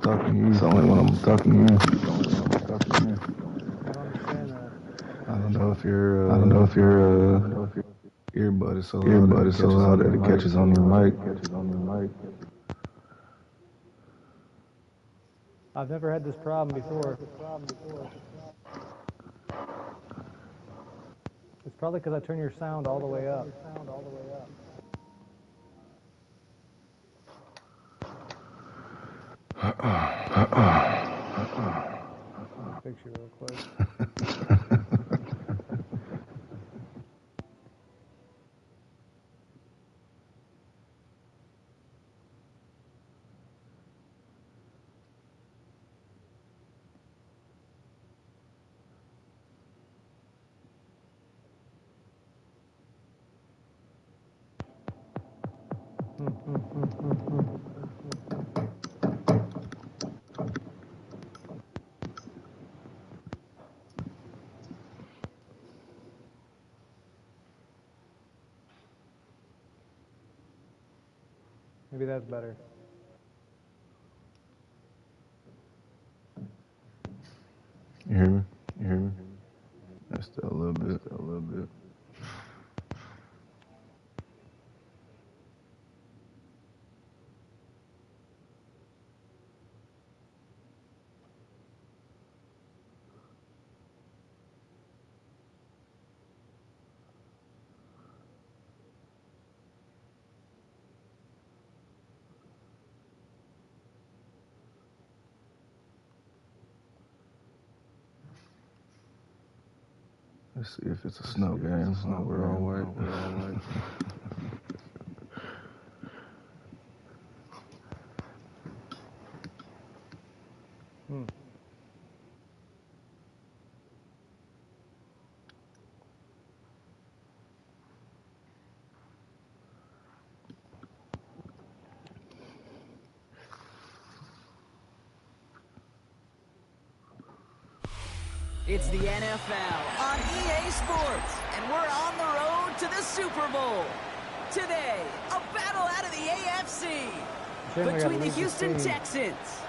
talking to you. It's only when I'm talking to you. I don't understand that. I don't know if your earbud is so loud that it catches on your mic. I've never had this problem before. It's probably because I turn your sound all the way up. Picture real quick. Maybe that's better. You hear me? That's still a little bit. Let's see if it's a snow game. We're all white. It's the NFL on EA Sports, and we're on the road to the Super Bowl. Today, a battle out of the AFC between the Houston Texans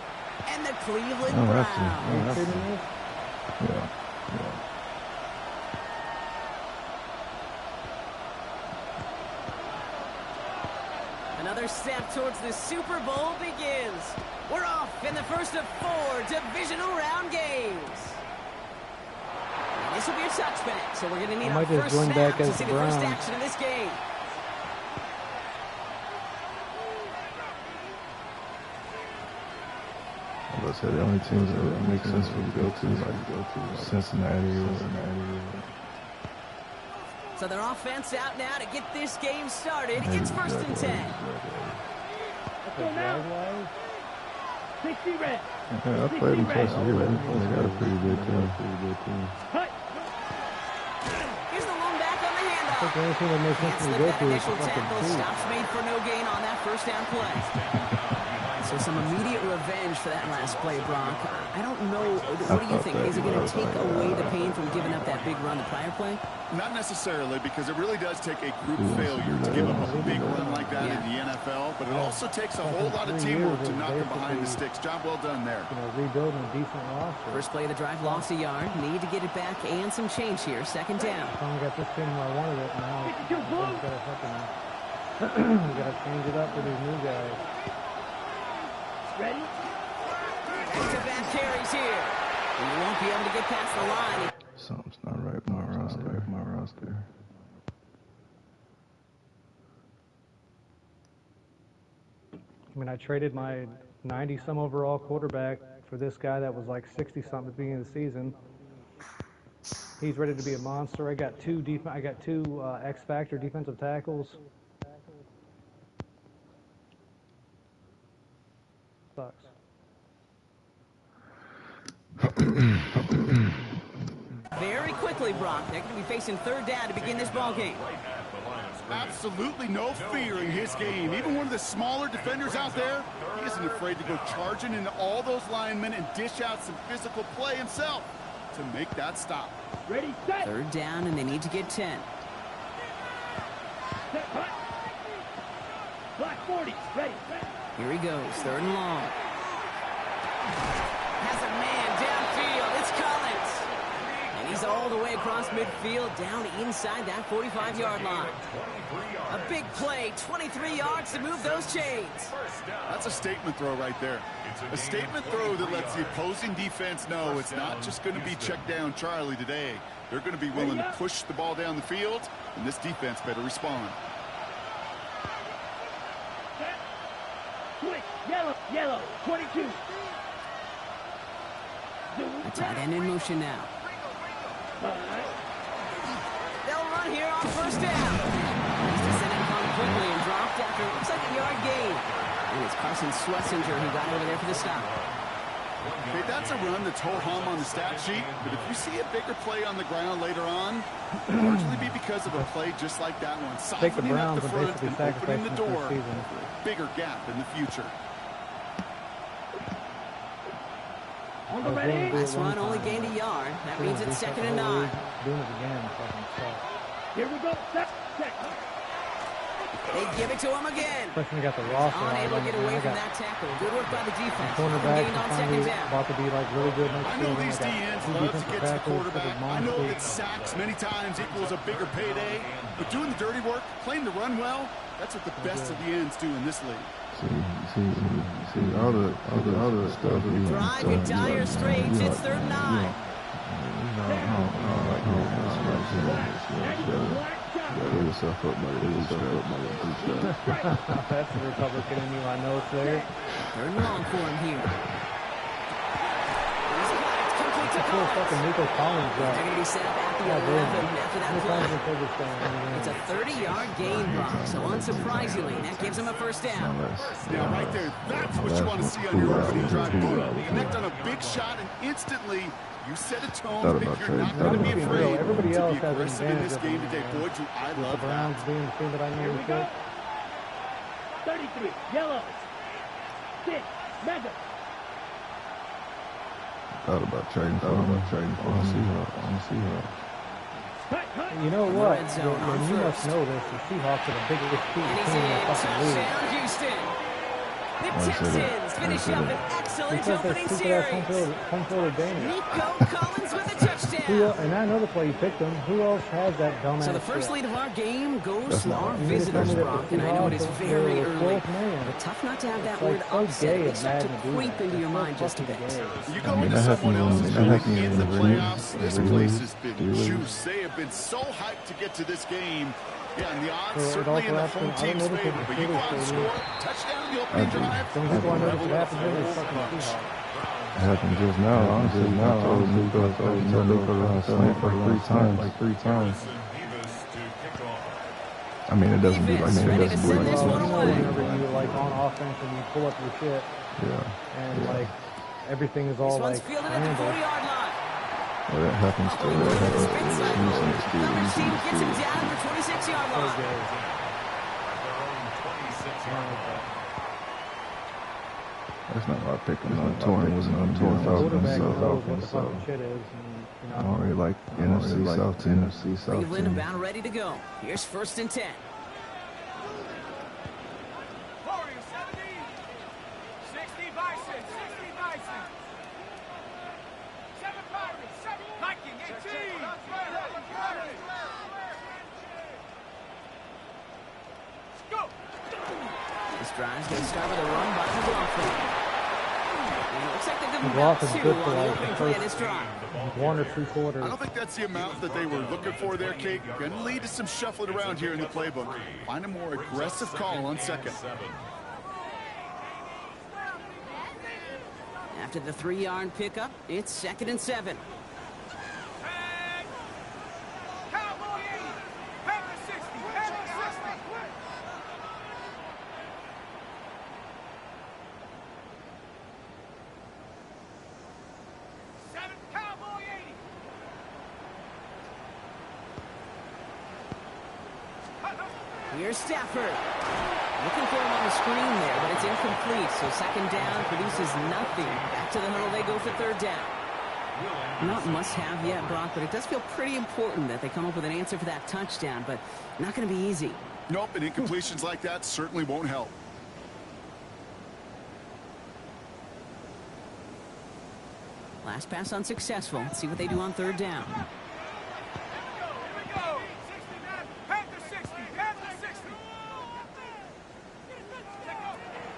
and the Cleveland Browns. Yeah. Another step towards the Super Bowl begins. We're off in the first of 4 divisional round games. This will be a touchback, so we're going to need our first snap to see the first action of this game. I was say the only teams that make sense for you to go to Cincinnati. So their offense out now to get this game started. It's first and 10. Let's go now. 60 red. Yeah, I played them twice a year. They got a pretty good team. Here's the one back on the handoff. The only thing that makes sense to go to is initial tackle. Stops made for no gain on that first down play. So some immediate revenge for that last play, Brock. I don't know. What do you think? Is it going to take away the pain from giving up that big run the prior play? Not necessarily, because it really does take a group failure to give up a big run like that in the NFL, but it also takes a whole lot of teamwork to knock them behind the sticks. Job well done there. Rebuilding a decent roster. First play of the drive, lost a yard. Need to get it back and some change here. Second down. I got this team where I wanted it. Now we got to change it up for these new guys. Ready? Back-to-back carries here. And you won't be able to get past the line. Something's not right with my roster. I mean, I traded my 90-some overall quarterback for this guy that was like 60-something at the beginning of the season. He's ready to be a monster. I got two X-Factor defensive tackles. Sucks. Very quickly, Brock. They're going to be facing third down to begin this ball game. Absolutely no fear in his game. Even one of the smaller defenders out there, he isn't afraid to go charging into all those linemen and dish out some physical play himself to make that stop. Ready, set. Third down, and they need to get 10. Set, hut. Black 40, ready, set. Here he goes, third and long. across midfield, down inside that 45-yard line. A big play, 23 yards to move those chains. That's a statement throw right there. A statement throw that lets the opposing defense know it's not just going to be check down Charlie today. They're going to be willing to push the ball down the field, and this defense better respond. Switch, yellow, 22. The tight end in motion now. They'll run here on first down. He's descended upon quickly and dropped after looks like a yard gain. And it's Carson Schlesinger who got over there for the stop. Okay, that's a run that's ho-hum on the stat sheet, but if you see a bigger play on the ground later on, it'll largely be because of a play just like that one. Take the Softening up Browns the and front basically and opening the sacrificing door this season. for a bigger gap in the future. Last run only gained a yard. That means it's 2nd and 9. Doing it again, fucking stuff. Here we go. Check. They give it to him again. Especially got the roster on Unable to him. get away I from got that tackle. Good work by the defense. cornerback Gained on finally 2nd down. about to be like really good next I season. know these got DNs two love to defensive get to the tackles, quarterback. couple I know monsters. that sacks many times equals a bigger payday, but doing the dirty work, playing the run well, that's what the best of the ends do in this league. See, all the stuff. Drive your dire straits. It's 3rd and 9. Pull yourself up, That's the Republican in you, I know it's there. 3rd and long for him here. He's got it. Complete to Poor Collins. fucking Nico Collins They're got. going to be set up at the Yeah, 11 after that play. It's It's a 30-yard gain, Brock, so unsurprisingly, that gives him a first down. Now, right there, that's what you want to see on your opening drive. Boom, connect on a big shot, and instantly you set a tone that you're not going to be afraid Everybody to else be has aggressive in this advantage game of today. Boy, do I the love Browns that. being the team that I Here knew we go. to. 33, yellow. 6, mega. Thought about trading for the Seahawks. Cut. You know what? Red zone on And you must first. know this. The Seahawks are the biggest team And he's in in. the fucking league. Touchdown, Houston. The Texans finish up an excellent Because they opening stupid ass series. home field advantage. Nico Collins with a touchdown. And I know the play you picked them. Who else has that dumbass So the first shit? lead of our game goes That's to not our right. visitors, Brock, and I know it is very early. Man. But tough not to have that It's word like so upset gay at of least start to Madden to do creep that. into your It's so mind just a fucking bit. gay. You go into that someone happened else's in- that league happened in in the the playoffs. league. This The place league. has been The league. juiced. They have been so hyped to get to this game. Yeah, and the odds So it certainly in the also home happens- I team's noticed favor. it But you go out and was score, touchdown in the opening drive. Some people I noticed it happened here is fucking Seahawks. It happened just now. I told Nico slam like three times. I mean, it doesn't do like Defense ready to it send this doesn't one do away. Whenever you like on offense and you pull up your shit Yeah. and like everything is This all one's like fielded at the handled. 40-yard line. Well, that happens to Coverage team gets him down at the 26-yard So line. gay. That's not why I picked him. I'm torn. Wasn't I'm torn Quarterback knows what the Falcons. So fucking shit is. And, I don't really like NFC South teams. Cleveland about ready to go. Here's 1st and 10. This drive's going to start with a run by McLaughlin. And it looks like they're going to move out McLaughlin's 2 good on for the like opening the play of first this drive. 1 or 2 quarters. I don't think that's the amount that they were looking for there, Kate. Going to lead to some shuffling around here in the playbook. Find a more aggressive call on 2nd. After the 3-yard pickup, it's 2nd and 7. Here's Stafford. Looking for him on the screen there, but it's incomplete. So 2nd down produces nothing. Back to the huddle they go for 3rd down. Not must-have yet, Brock, but it does feel pretty important that they come up with an answer for that touchdown, but not going to be easy. Nope, and incompletions like that certainly won't help. Last pass unsuccessful. Let's see what they do on 3rd down.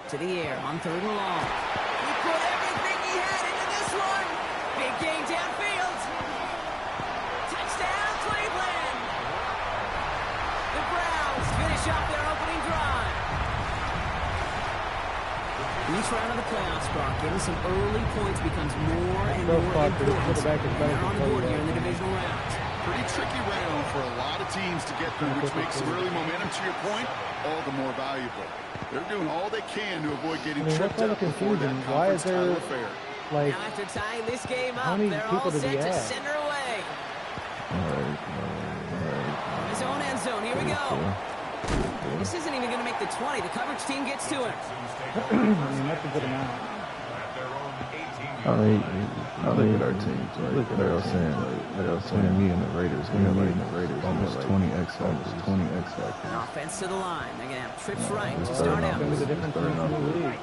To the air on 3rd and long. He put everything he had into this one. Big gain downfield. Touchdown, Cleveland. The Browns finish off their opening drive. Each round of the playoffs, Brock, getting some early points becomes more and more important. They're on the board here in the divisional round. Pretty tricky round for a lot of teams to get through, which makes some early momentum, to your point, all the more valuable. They're doing all they can to avoid getting tripped up before that conference title affair. Like, now after tying this game how up, many they're people all did set he to add? send her away. His own end zone, here we go. This isn't even going to make the 20. The coverage team gets to him. I mean, that's a good amount. I mean, look at our teams. Look at our saying me and the Raiders. We have like almost 20 X factors. 20 X factors. Offense to the line. They're going to have trips right to start out. It's the difference in the league.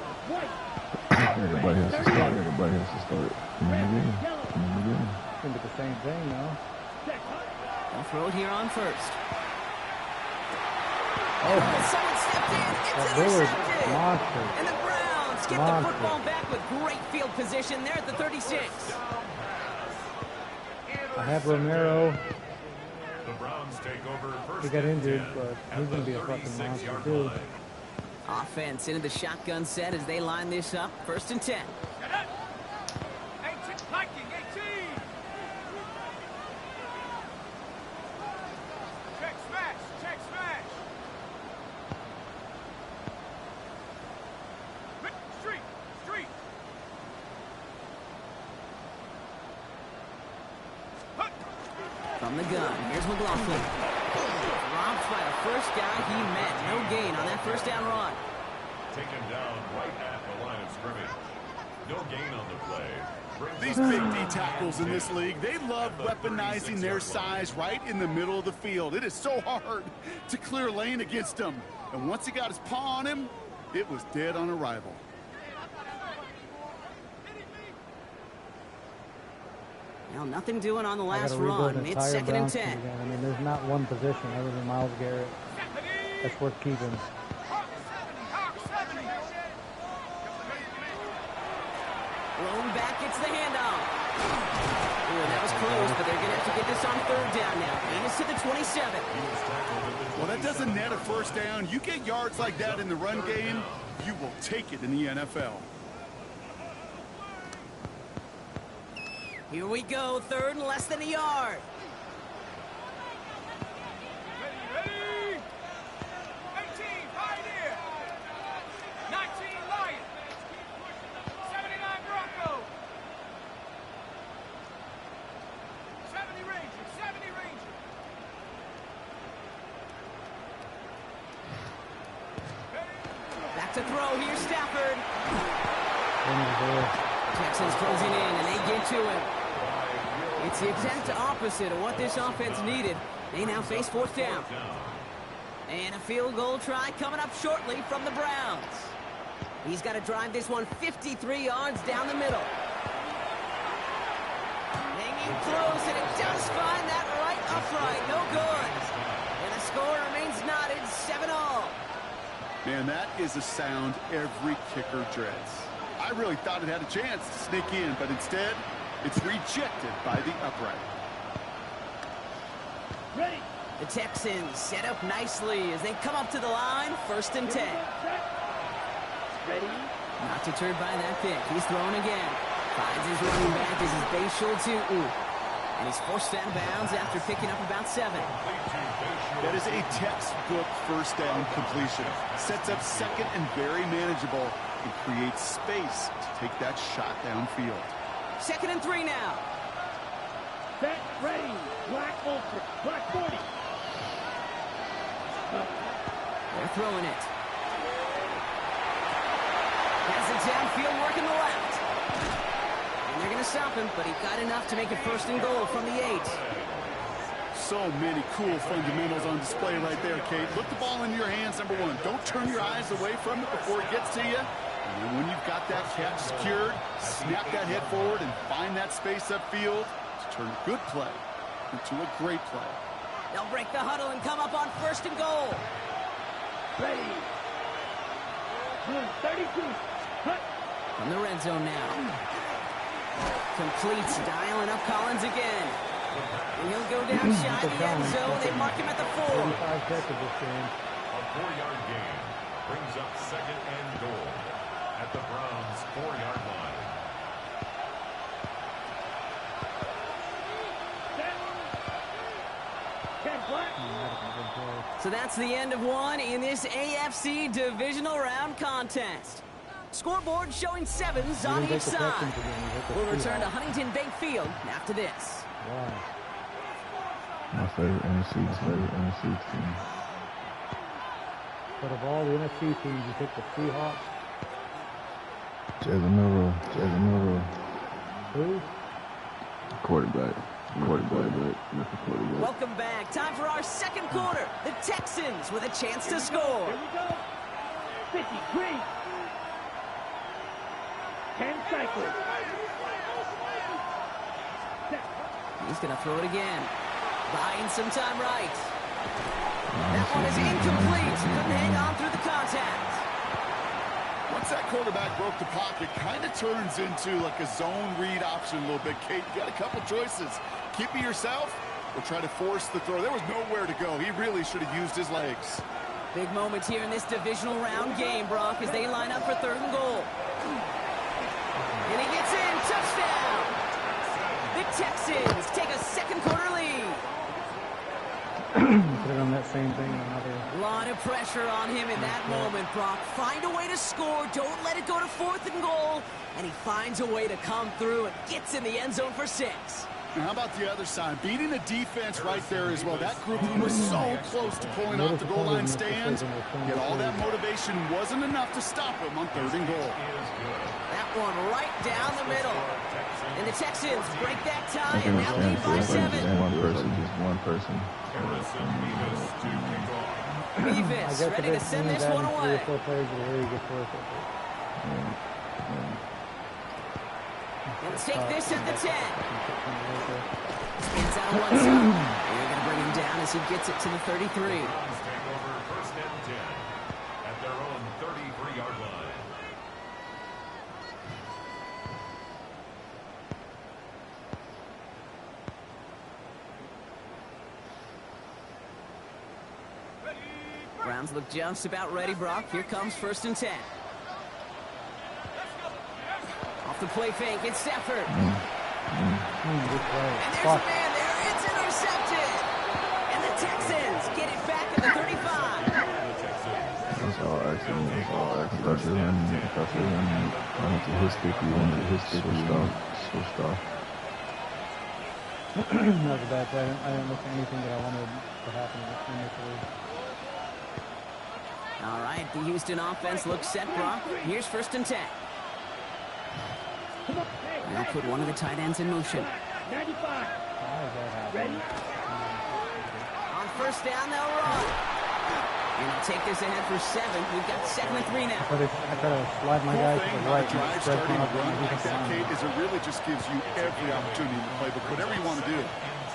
Everybody has to start. Everybody has to start from the beginning. From the beginning. It's going to be the same thing, though. They'll throw it here on 1st. Oh, Someone stepped in. It's that Lillard, intercepted. monster. And the Browns get the football back with great field position there at the 36. I have Romero. The Browns take over first. He got injured, but he's going to be a fucking monster, too. Offense into the shotgun set as they line this up. 1st and 10. From the gun, here's McLaughlin. Dropped by the first guy he met. No gain on that 1st down run. Taken down right at the line of scrimmage. No gain on the play. These big D tackles in this league, they love weaponizing their size right in the middle of the field. It is so hard to clear lane against them. And once he got his paw on him, it was dead on arrival. Well, nothing doing on the I last gotta rebuild run. an It's entire 2nd and Browns 10. team again. I mean, there's not one position other than Myles Garrett that's worth keeping. Rolling back, it's the handoff. Ooh, that was close, but they're going to have to get this on 3rd down now. Gain is to the 27. Well, that doesn't net a 1st down. You get yards like that in the run game, you will take it in the NFL. Here we go, 3rd and less than a yard. Ready? 18, Pioneer. 19, Lion. 79, Bronco. 70, Ranger. 70, Ranger. Back to throw, here's Stafford. There. Texans closing in, and they get to him. It's the exact opposite of what this offense needed. They now face 4th down. And a field goal try coming up shortly from the Browns. He's got to drive this one 53 yards down the middle. Hanging close, and it does find that right upright. No good. And the score remains knotted 7-all. Man, that is a sound every kicker dreads. I really thought it had a chance to sneak in, but instead, it's rejected by the upright. Ready. The Texans set up nicely as they come up to the line, 1st and 10. Ready. Not deterred by that pick. He's throwing again. Finds his running back as his base shoulder to and he's forced out of bounds after picking up about 7. That is a textbook 1st down completion. Sets up 2nd and very manageable and creates space to take that shot downfield. 2nd and 3 now. Set. Ready. Black ultra. Black 40. They're throwing it. Has the downfield working the left. And they're going to stop him, but he got enough to make it 1st and goal from the 8. So many cool fundamentals on display right there, Kate. Put the ball into your hands, number 1. Don't turn your eyes away from it before it gets to you. And then when you've got that catch secured, snap that head forward and find that space upfield to turn a good play into a great play. They'll break the huddle and come up on 1st and goal. Ready. Room 32. Cut. From the red zone now. Completes, dialing up Collins again. And he'll go down shy of the end zone. They mark him at the 4. 35 catches this game. A 4-yard gain brings up second and goal at the Browns' 4-yard line. So that's the end of one in this AFC divisional round contest. Scoreboard showing 7s on each side. We'll return to Huntington Bank Field after this. Wow. My favorite NFC team. But of all the NFC teams, you pick the Seahawks. Jalen Milroe. Who? Quarterback. Welcome back. Time for our second quarter. The Texans with a chance to score. Here we go. 53. 10 cycles. He's going to throw it again. Buying some time right. That one is incomplete. Couldn't hang on through the contact. Once that quarterback broke the pocket, kind of turns into like a zone read option a little bit. Kate, you got a couple choices. Keep it yourself or try to force the throw. There was nowhere to go. He really should have used his legs. Big moment here in this divisional round game, Brock, as they line up for 3rd and goal. And he gets in. Touchdown! The Texans take a second quarter lead. Could have done that same thing in another. A lot of pressure on him in that moment, Brock. Find a way to score. Don't let it go to 4th and goal. And he finds a way to come through and gets in the end zone for 6. Now how about the other side? Beating the defense right there as well. That group who was so close to pulling out the goal line stands, yet all that motivation wasn't enough to stop him on 3rd and goal. That one right down the middle. And the Texans break that tie and now lead by 7. Just one person. Beavis ready to send this one away. Let's take this at the 10. Spins out one side. They're going to bring him down as he gets it to the 33. Take over 1st and 10 at their own 33-yard line. Browns look just about ready, Brock. Here comes 1st and 10. Off the play fake, it's Stafford. And there's a man there. It's intercepted. And the Texans get it back at the 35. That's all accident. I went to his 50, switched off. That was a bad play. I didn't look at anything that I wanted to happen initially. All right, the Houston offense looks set, Brock. Here's 1st and 10. They'll put one of the tight ends in motion. 95. Ready? On 1st down, they'll run. And they'll take this ahead for 7. We've got 2nd and 3 now. I try to slide my guy to the right. Drive starting a run like that, Kate, is it really just gives you every opportunity in the playbook, whatever you want to do.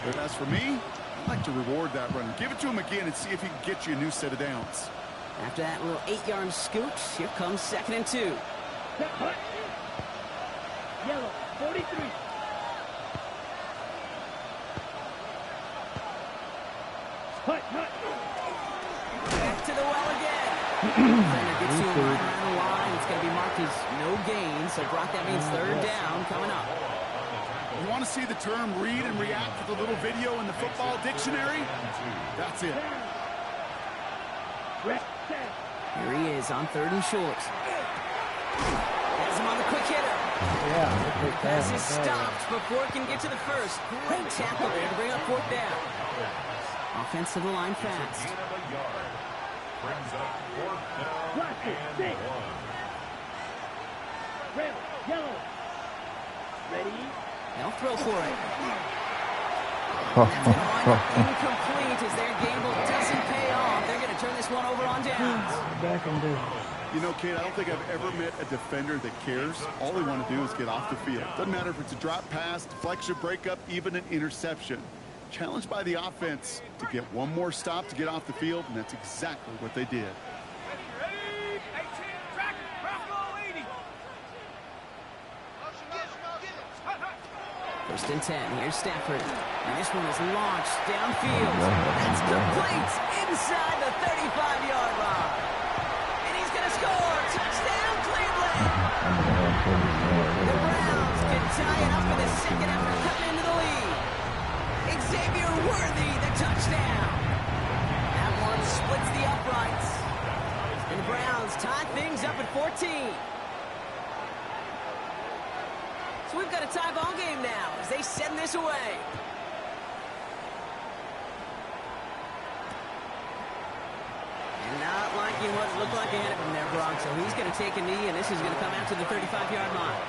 But as for me, I'd like to reward that run. Give it to him again and see if he can get you a new set of downs. After that little 8-yard scoot, here comes 2nd and 2. Yellow, 43. Back to the well again. Defender gets to him right around the line. It's going to be marked as no gain. So, Brock, that means 3rd down coming up. You want to see the term read and react with a little video in the football dictionary? That's it. Here he is on 3rd and short. Has him on the quick hitter. Yeah. Pass is stopped before it can get to the 1st. Great tackle there to bring up 4th down. Offense to the line fast. Brings up 4th down and 1. Red, yellow. Ready? They'll throw for it. That's going to wind up incomplete as their gamble doesn't pay off. They're going to turn this one over on downs. Back in business. You know, Kate, I don't think I've ever met a defender that cares. All they want to do is get off the field. Doesn't matter if it's a drop pass, deflection, breakup, even an interception. Challenged by the offense to get one more stop to get off the field, and that's exactly what they did. Ready? 18, track it. First and 10. Here's Stafford. And this one is launched downfield. That's complete inside the 35-yard line. And he's going to score. Touchdown, Cleveland. The Browns can tie it up in the second after coming into the lead. Xavier Worthy, the touchdown. That one splits the uprights. And the Browns tie things up at 14. So we've got a tie ball game now as they send this away. And not liking what it looked like ahead of him there, Brock. So he's going to take a knee, and this is going to come out to the 35-yard line.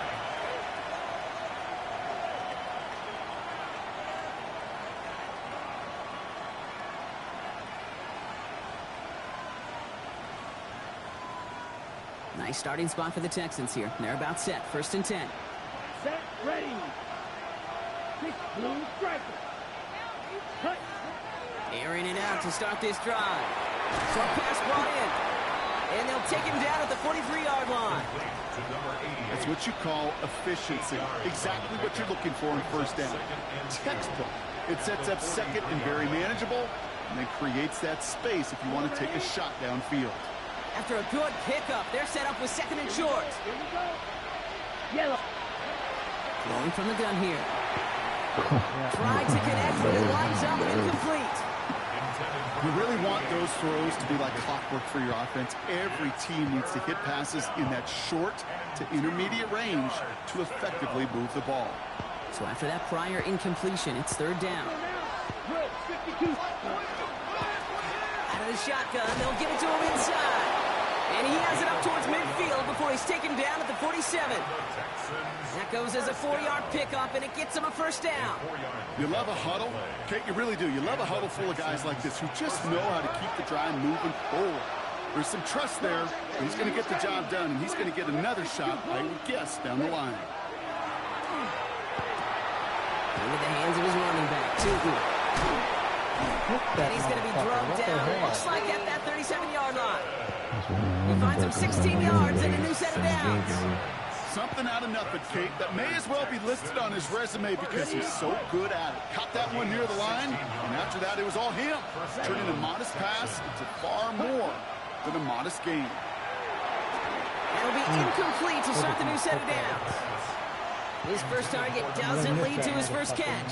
Nice starting spot for the Texans here. They're about set. First and 10. Set, ready. Six blue striker. Cut. Airing it out to start this drive. Short pass brought in. And they'll take him down at the 43-yard line. That's what you call efficiency. Exactly what you're looking for in first down. Textbook. It sets up second and very manageable, and then creates that space if you want to take a shot downfield. After a good pickup, they're set up with second and short. Here we go. Yellow. Going from the gun here. Tried to connect, but it winds up incomplete. You really want those throws to be like clockwork for your offense. Every team needs to hit passes in that short to intermediate range to effectively move the ball. So after that prior incompletion, it's third down. Good, 52. Out of the shotgun, they'll give it to him inside. And he has it up towards midfield before he's taken down at the 47. That goes as a 4-yard pickup, and it gets him a first down. You love a huddle? Okay, you really do. You love a huddle full of guys like this who just know how to keep the drive moving forward. There's some trust there. He's going to get the job done, and he's going to get another shot, I would guess, down the line. Into the hands of his running back, Tootin. And he's going to be drugged down, looks like at that 37-yard line. He finds him 16 yards and a new set of downs. Something out of nothing, Kate, that may as well be listed on his resume because he's so good at it. Caught that one near the line, and after that, it was all him. Turning a modest pass into far more than a modest gain. That'll be incomplete to start the new set of downs. His first target doesn't lead to his first catch.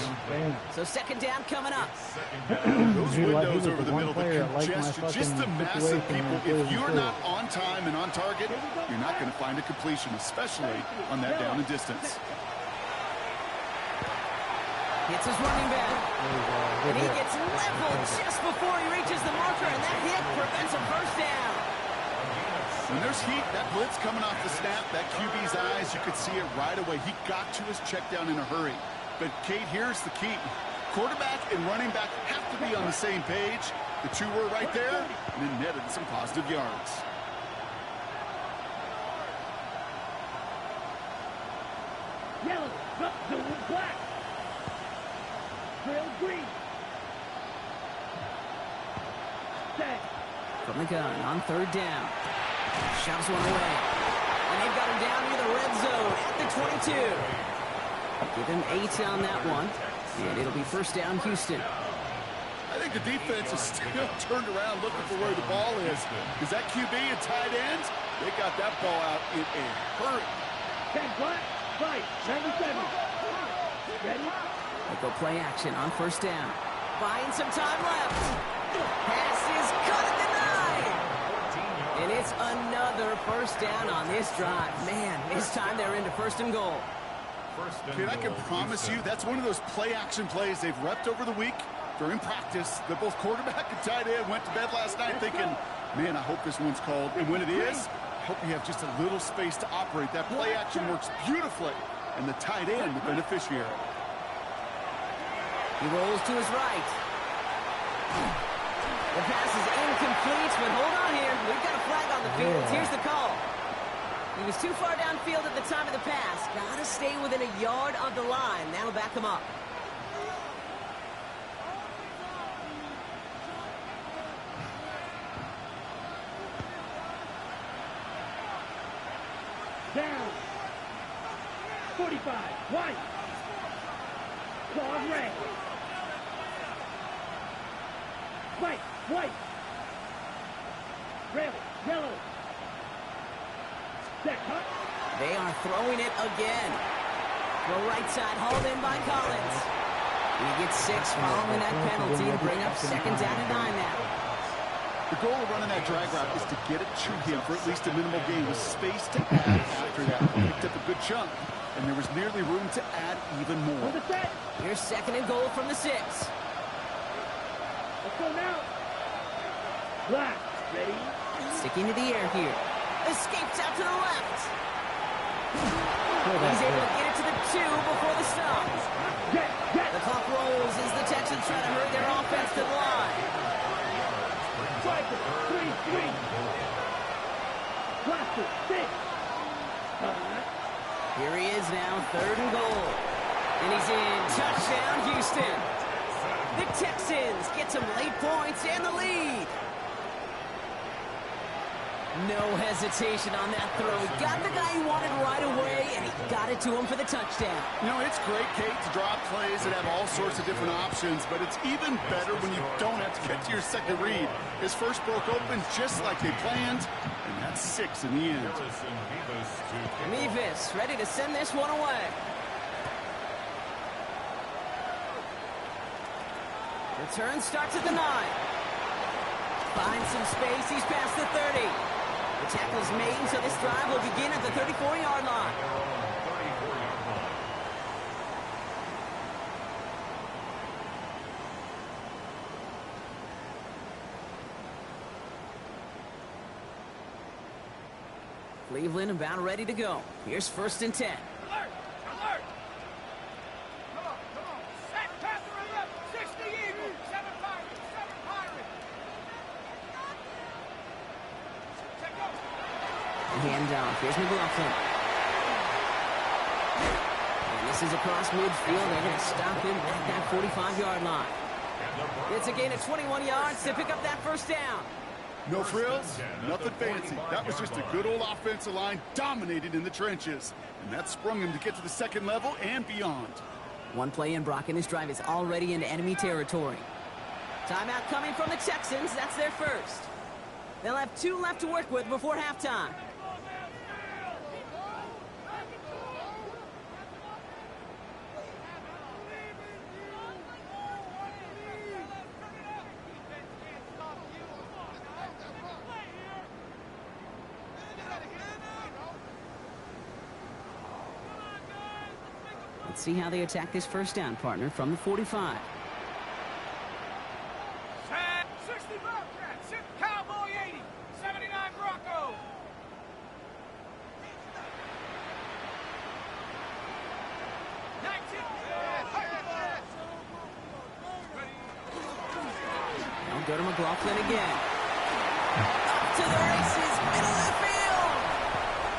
So second down coming up. Those windows over the middle, the congestion, just the massive people. If you're not on time and on target, you're not going to find a completion, especially on that down and distance. Hits his running back. And he gets leveled just before he reaches the marker, and that hit prevents a first down. When there's heat, that blitz coming off the snap, that QB's eyes, you could see it right away. He got to his check down in a hurry. But, Kate, here's the key. Quarterback and running back have to be on the same page. The two were right there, and it netted some positive yards. Yellow, blue, black. Trail green. Set. From the gun on third down. Shoves one away. And they've got him down near the red zone at the 22. Give him 8 on that one. And it'll be first down, Houston. I think the defense is still turned around looking for where the ball is. Is that QB and tight ends? They got that ball out in a hurry. 10 black, right, 97. Ready? They go play action on first down. Buying some time left. Pass is cut at the 9. And it's another first down on this drive. Man, this time they're into first and goal. Kid, I can promise you that's one of those play-action plays they've repped over the week during practice. That both quarterback and tight end went to bed last night thinking, man, I hope this one's called. And when it is, I hope you have just a little space to operate. That play-action works beautifully, and the tight end, the beneficiary. He rolls to his right. The pass is incomplete, but hold on here. We've got a flag on the field. Here's the call. He was too far downfield at the time of the pass. Got to stay within a yard of the line. That'll back him up. Down. 45, white. Claws red. White, white. Red, yellow. Set, cut. They are throwing it again. Throw right side, hauled in by Collins. He gets 6 following that penalty to bring up second down and 9 now. The goal of running that drag route is to get it to him for at least a minimal gain with space to add after that. Picked up a good chunk, and there was nearly room to add even more. On the set. Here's second and goal from the 6. Let's go now. Black, ready. Sticking to the air here. Escapes out to the left. He's able to get it to the 2 before the stop. Get. The clock rolls as the Texans try to hurry their offense to the line. Striker, 3-3. Blaster, 6. Here he is now, third and goal. And he's in. Touchdown, Houston. The Texans get some late points and the lead. No hesitation on that throw. He got the guy he wanted right away, and he got it to him for the touchdown. You know, it's great, Kate, to draw plays that have all sorts of different options, but it's even better when you don't have to get to your second read. His first broke open just like they planned, and that's 6 in the end. Mevis ready to send this one away. Return starts at the 9. Finds some space. He's past the 30. The tackle's made, so this drive will begin at the 34-yard line. Cleveland about ready to go. Here's first and 10. Alert! Alert! Come on. Set, Panther in left, 60 Eagle, 7 Pirates, 7 Pirates. Set, go. Hand off. Here's McLaughlin. And this is across midfield. They're going to stop him at that 45-yard line. It's a gain of 21 yards to pick up that first down. No frills, nothing fancy. That was just a good old offensive line dominated in the trenches. And that sprung him to get to the second level and beyond. One play in, Brock, and this drive is already into enemy territory. Timeout coming from the Texans. That's their first. They'll have 2 left to work with before halftime. Let's see how they attack this first down, partner, from the 45. Set, 60 Bobcats, 6 Cowboy 80, 79 Bronco. Now go to McLaughlin again. Up to the races, middle of the field.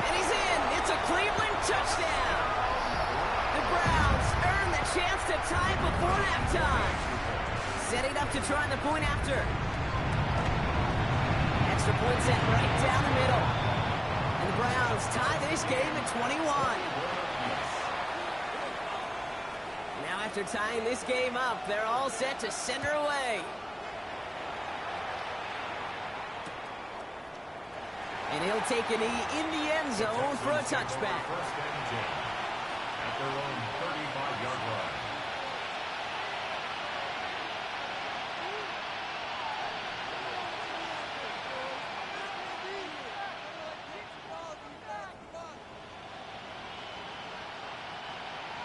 And he's in. It's a Cleveland touchdown. The Browns earn the chance to tie before halftime. Setting up to try the point after. Extra point set right down the middle. And the Browns tie this game at 21. Now after tying this game up, they're all set to send her away. And he'll take a knee in the end zone for a touchback. First and 10 at their own 35-yard line.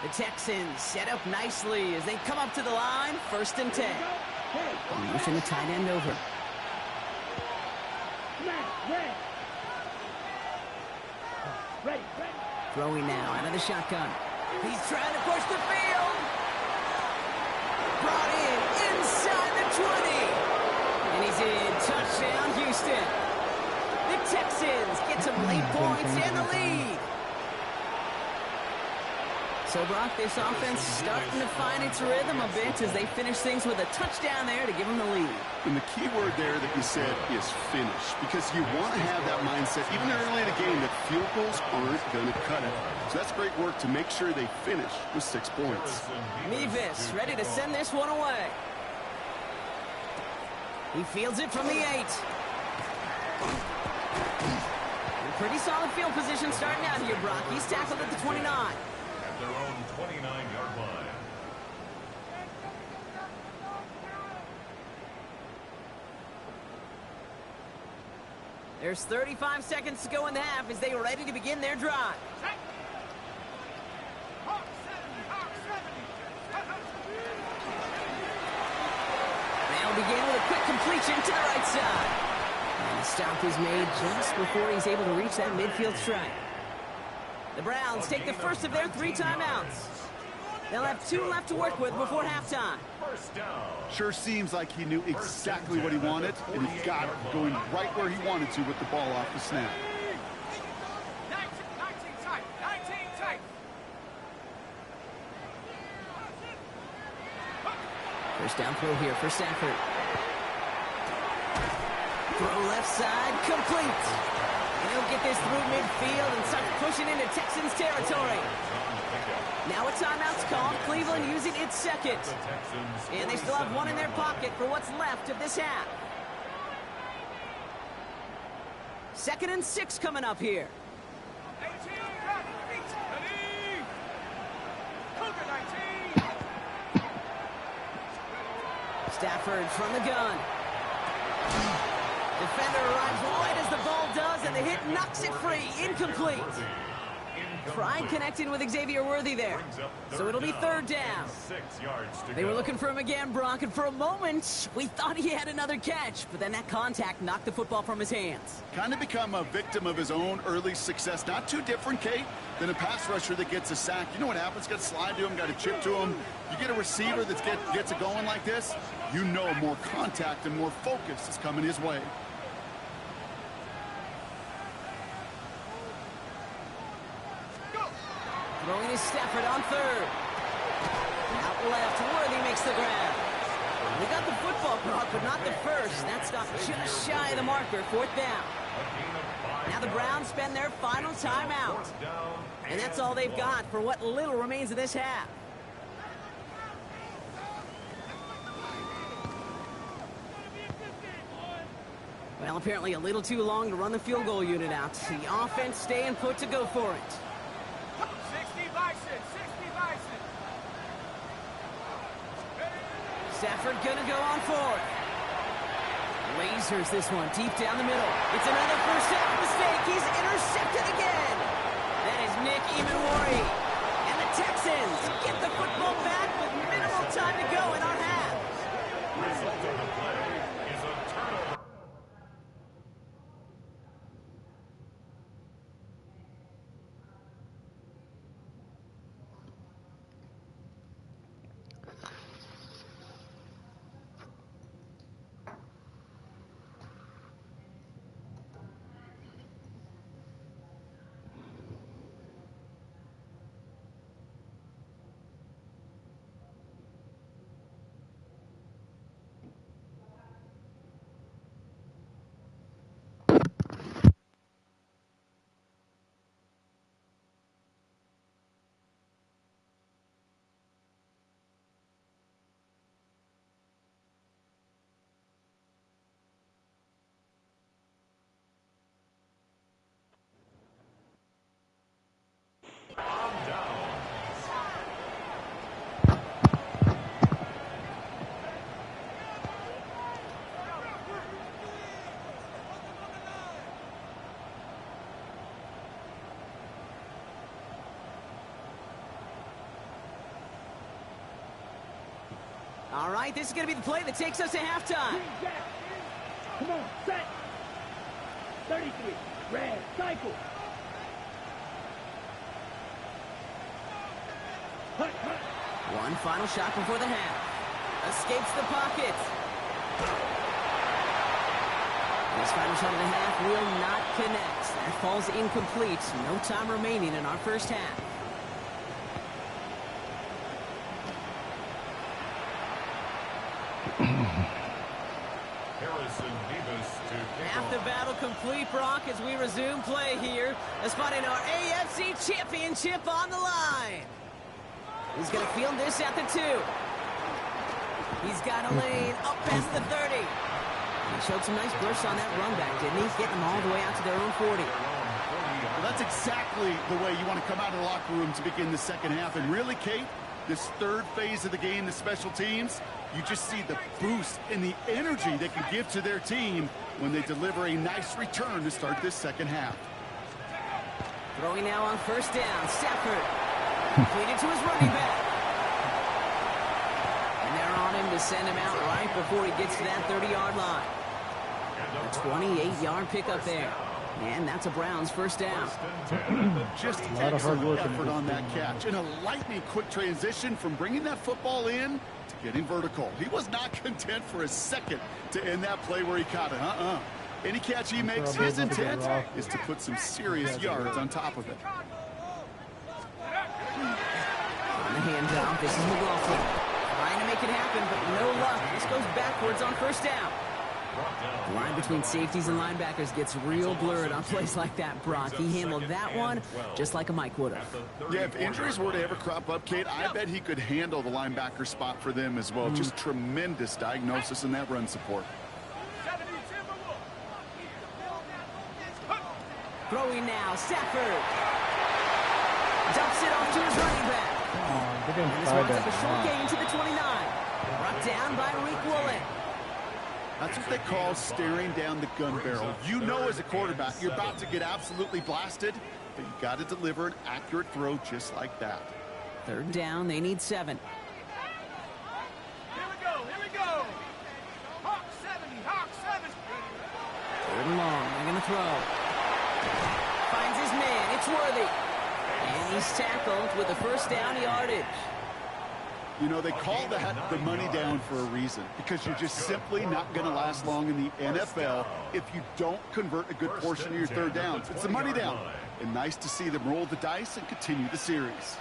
The Texans set up nicely as they come up to the line, first and 10. Motion the tight end over. Throwing now out of the shotgun. He's trying to push the field. Brought in inside the 20. And he's in. Touchdown, Houston. The Texans get some late points and the lead. So, Brock, this offense starting to find its rhythm a bit as they finish things with a touchdown there to give them the lead. And the key word there that you said is finish, because you want to have that mindset, even early in the game, that field goals aren't going to cut it. So that's great work to make sure they finish with 6 points. Mevis ready to send this one away. He fields it from the 8. Pretty solid field position starting out here, Brock. He's tackled at the 29. At their own 29-yard line. There's 35 seconds to go in the half as they are ready to begin their drive. They'll begin with a quick completion to the right side. And the stop is made just before he's able to reach that midfield strike. The Browns take the first of their 3 timeouts. They'll have 2 left to work with before halftime. First down. Sure seems like he knew exactly what he wanted, and he got it going right where he wanted to with the ball off the snap. 19 tight. 19 tight. First down throw here for Stafford. Throw left side, complete. And he'll get this through midfield and start pushing into Texans territory. Now a timeout's called. Cleveland using its second. And they still have 1 in their pocket for what's left of this half. 2nd and 6 coming up here. 18, ready. Cougar 19. Stafford from the gun. Defender arrives right as the ball does, and the hit knocks it free. Incomplete. Tried connecting with Xavier Worthy there. So it'll be 3rd down. 6 yards to They go. were looking for him again, Brock, and for a moment, we thought he had another catch, but then that contact knocked the football from his hands. Kind of become a victim of his own early success. Not too different, Kate, than a pass rusher that gets a sack. You know what happens? Got to slide to him, got to chip to him. You get a receiver that gets it going like this, you know more contact and more focus is coming his way. Throwing is Stafford on 3rd. Out left, Worthy makes the grab. We got the football, Brock, but not the first. That stopped just shy of the marker, 4th down. Now the Browns spend their final timeout. And that's all they've got for what little remains of this half. Well, apparently a little too long to run the field goal unit out. The offense staying put to go for it. 60 Bison. 60 Bison. Stafford gonna go on 4th. Lasers this one deep down the middle. It's another first half mistake. He's intercepted again. That is Nick Imanwari. And the Texans get the football back with minimal time to go in our half. Result of the play is a turnover. All right, this is going to be the play that takes us to halftime. Come on, set. 33. Red, cycle. Hut, hut. One final shot before the half. Escapes the pocket. This final shot of the half will not connect. That falls incomplete. No time remaining in our first half. Half the battle complete, Brock, as we resume play here. As spotting our AFC Championship on the line. He's going to field this at the 2. He's got a lane up past the 30. He showed some nice bursts on that run back, didn't he? Getting them all the way out to their own 40. Well, that's exactly the way you want to come out of the locker room to begin the second half. And really, Kate, this third phase of the game, the special teams, you just see the boost and the energy they can give to their team when they deliver a nice return to start this second half. Throwing now on first down. Stafford completed to his running back. And they're on him to send him out right before he gets to that 30-yard line. A 28-yard pickup there. And that's a Browns first down. Just excellent effort on that catch. And a lightning quick transition from bringing that football in to getting vertical. He was not content for a second to end that play where he caught it. Any catch he makes, his intent is to put some serious yards on top of it. On the handoff, this is McLaughlin. Trying to make it happen, but no luck. This goes backwards on first down. The line between safeties and linebackers gets real blurred on plays like that, Brock. He handled that one just like a Mike would have. Yeah, if injuries were to ever crop up, Kate, I bet he could handle the linebacker spot for them as well. Just tremendous diagnosis in that run support. Throwing now, Stafford. Dumps it off to his running back. And this runs up a short gain to the 29. Brought down by Reek Woolen. That's what they call staring down the gun barrel. You know as a quarterback, you're about to get absolutely blasted, but you got to deliver an accurate throw just like that. Third down, they need 7. Here we go. Hawk 70, Hawk 7. Third and long, they're going to throw. Finds his man, it's Worthy. And he's tackled with a first down yardage. You know, they call that the money down for a reason, because you're just simply not going to last long in the NFL if you don't convert a good portion of your third downs. It's the money down. And nice to see them roll the dice and continue the series.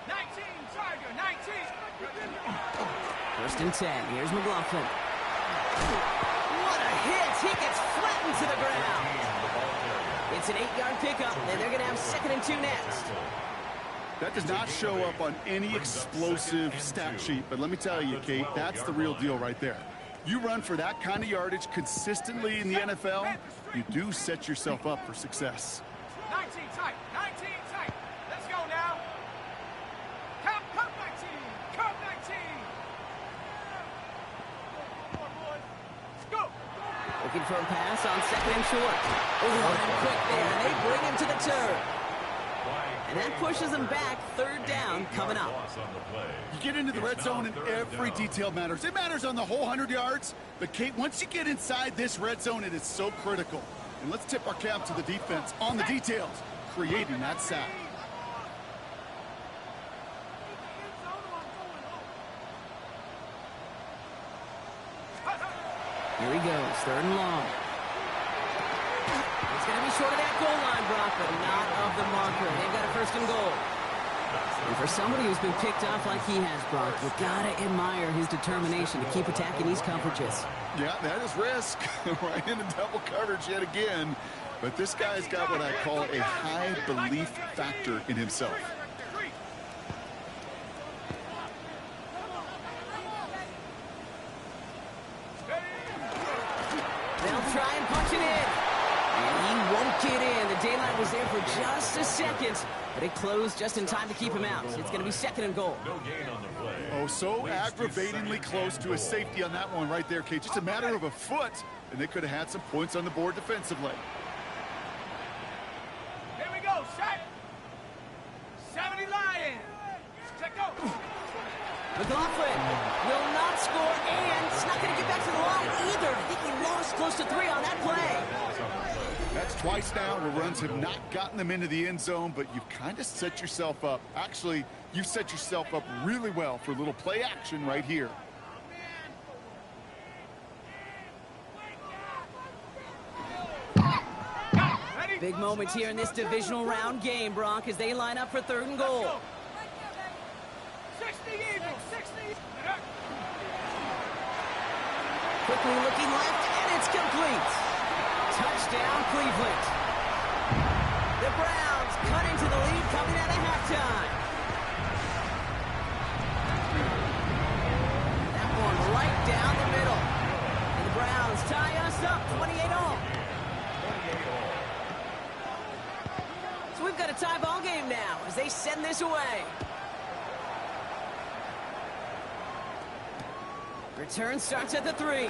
19, Tiger, 19. First and 10, here's McLaughlin. What a hit! He gets flattened to the ground. It's an 8-yard pickup, and they're going to have 2nd and 2 next. That does not show up on any explosive stat sheet, but let me tell you, Kate, that's the real deal right there. You run for that kind of yardage consistently in the NFL, you do set yourself up for success. 19 tight, 19 tight. Let's go now. Count 19, count 19. Go. Looking for a pass on 2nd and short. Running quick there, and they bring him to the turn. And that pushes them back. Third down coming up. You get into the red zone and every detail matters. It matters on the whole 100 yards. But, Kate, once you get inside this red zone, it is so critical. And let's tip our cap to the defense on the details, creating that sack. Here he goes, 3rd and long. It's going to be short of that goal line, Brock, but not of the marker. They've got a 1st and goal. And for somebody who's been picked off like he has, Brock, you got to admire his determination to keep attacking these coverages. Yeah, that is risk. Right into double coverage yet again. But this guy's got what I call a high belief factor in himself. They'll try and punch it in. And he won't get in. The daylight was there for just a second, but it closed just in time to keep him out. It's going to be 2nd and goal. Oh, so aggravatingly close to a safety on that one right there, Kate. Just a matter of a foot, and they could have had some points on the board defensively. Here we go, set. 70 Lions. Check go. McLaughlin will not score, and it's not going to get back to the line either. I think he lost close to 3 on that play. That's twice now where runs have not gotten them into the end zone, but you've kind of set yourself up. Actually, you've set yourself up really well for a little play action right here. Big moment here in this divisional round game, Brock, as they line up for 3rd and goal. 60 Eagles. 60. Quickly looking left, and it's complete. Touchdown, Cleveland. The Browns cut into the lead coming out of halftime. That one right down the middle. And the Browns tie us up 28-all. So we've got a tie ball game now as they send this away. Return starts at the 3.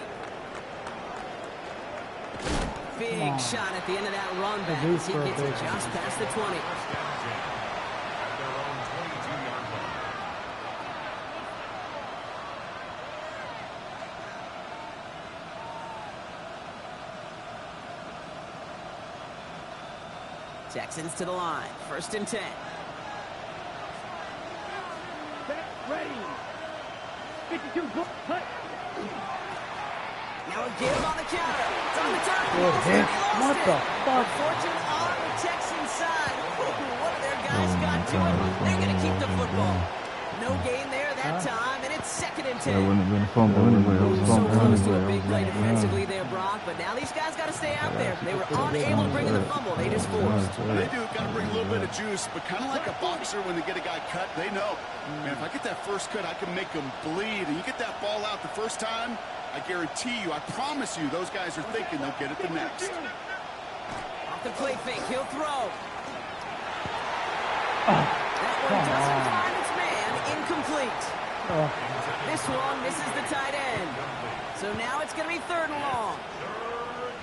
Big shot at the end of that run back as he gets it just past the 20. Texans to the line. 1st and 10. Set, ready. 52, go, cut. Now a give on the counter. It's on the top. What the fuck? Fortune on the Texans side. What have their guys got to it? They're going to keep the football. No gain there that time, and it's 2nd and 10. That wouldn't have been a fumble anyway. It was a So fumble close to a anyway. big play defensively there, Brock, but now these guys got to stay out there. They were unable to bring in the fumble. They just forced. They do got to bring a little bit of juice, but kind of like a boxer when they get a guy cut, they know, man, if I get that first cut, I can make them bleed. And you get that ball out the first time, I guarantee you, I promise you, those guys are thinking they'll get it the next. Off the play fake, he'll throw. That one doesn't find its man. Incomplete. This one misses the tight end. So now it's going to be 3rd and long.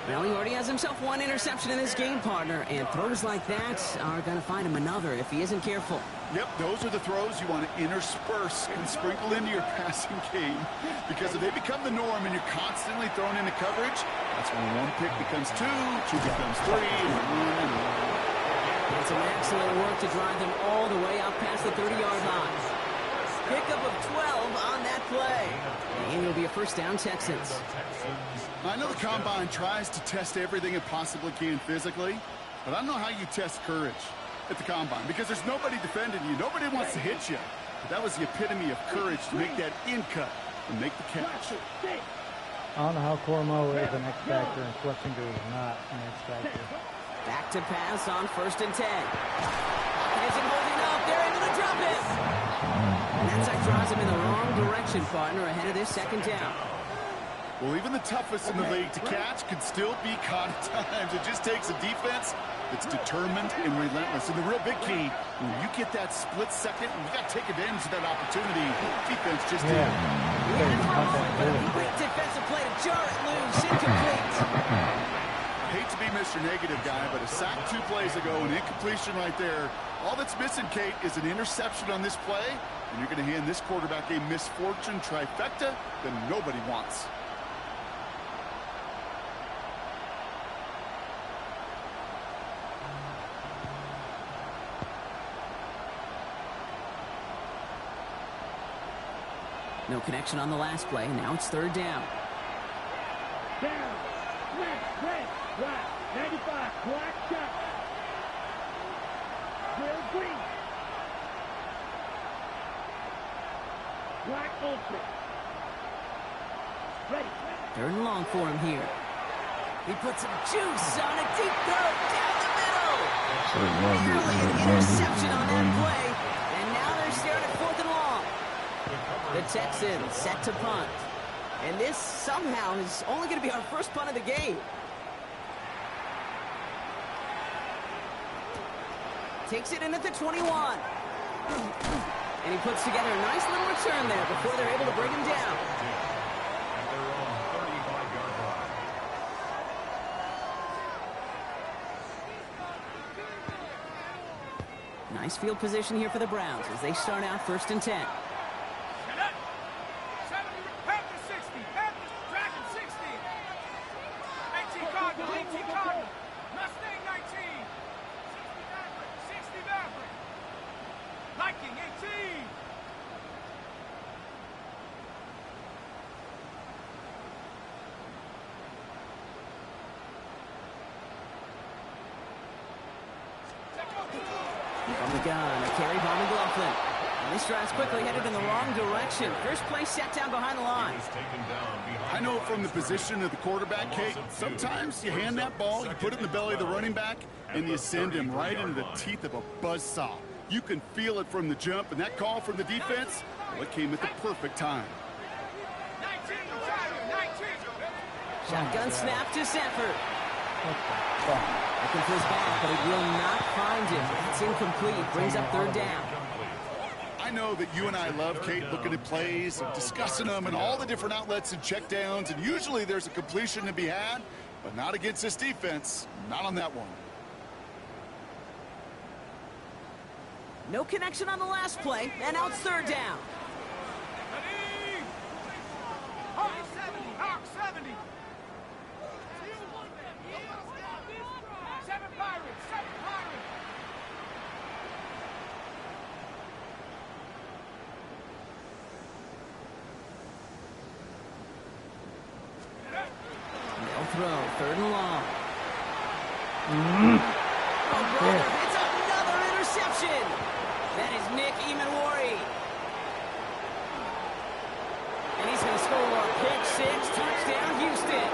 Well, he already has himself 1 interception in this game, partner, and throws like that are going to find him another if he isn't careful. Yep, those are the throws you want to intersperse and sprinkle into your passing game, because if they become the norm and you're constantly thrown into coverage, that's when 1 pick becomes 2, 2 becomes 3, and 1 and 1. And some excellent work to drive them all the way out past the 30-yard line. Pickup of 12 on that play. And it'll be a 1st down, Texans. I know the Combine tries to test everything it possibly can physically, but I don't know how you test courage at the Combine, because there's nobody defending you. Nobody wants to hit you. But that was the epitome of courage to make that in cut and make the catch. I don't know how Cormo is an X factor and Schlesinger is not an X factor. Back to pass on 1st and 10. Isn't holding up. They're into the drop it. And that side draws him in the wrong direction, partner, ahead of this 2nd down. Well, even the toughest in the league to catch can still be caught at times. It just takes a defense that's determined and relentless. And the real big key, when you get that split second, you got to take advantage of that opportunity. Defense just did. Great defensive play to jar it loose. Incomplete. Hate to be Mr. Negative guy, but a sack 2 plays ago, an incompletion right there. All that's missing, Kate, is an interception on this play, and you're going to hand this quarterback a misfortune trifecta that nobody wants. No connection on the last play. Now it's 3rd down. Down. Left, red, black, 95, black shot. Will green. Black ultra. Ready. 3rd and long for him here. He puts some juice on a deep throw down the middle. Nearly an interception on that play. And now they're staring at 4th and long. The Texans set to punt. And this somehow is only going to be our first punt of the game. Takes it in at the 21. And he puts together a nice little return there before they're able to bring him down. Nice field position here for the Browns as they start out 1st and 10. From the gun, a carry by McLaughlin. This drive's quickly headed in the wrong direction. First play set down behind the line. I know from the position of the quarterback, Kate, sometimes you hand that ball, you put it in the belly of the running back, and you send him right into the teeth of a buzzsaw. You can feel it from the jump, and that call from the defense, well, it came at the perfect time. 19, Shotgun snap to Sanford. Looking for his back, but it will not find him. It's incomplete. Brings up third down. I know that you and I love, Kate, looking at plays and discussing them and all the different outlets and checkdowns, and usually there's a completion to be had, but not against this defense. Not on that one. No connection on the last play, and now it's third down. Hawk 70, Hawk 70. 7 Pirates, 7 Pirates. No throw, third and long. Oh, brother, it's another interception. That is Nick Emanwari. And he's going to score a pick six, touchdown Houston.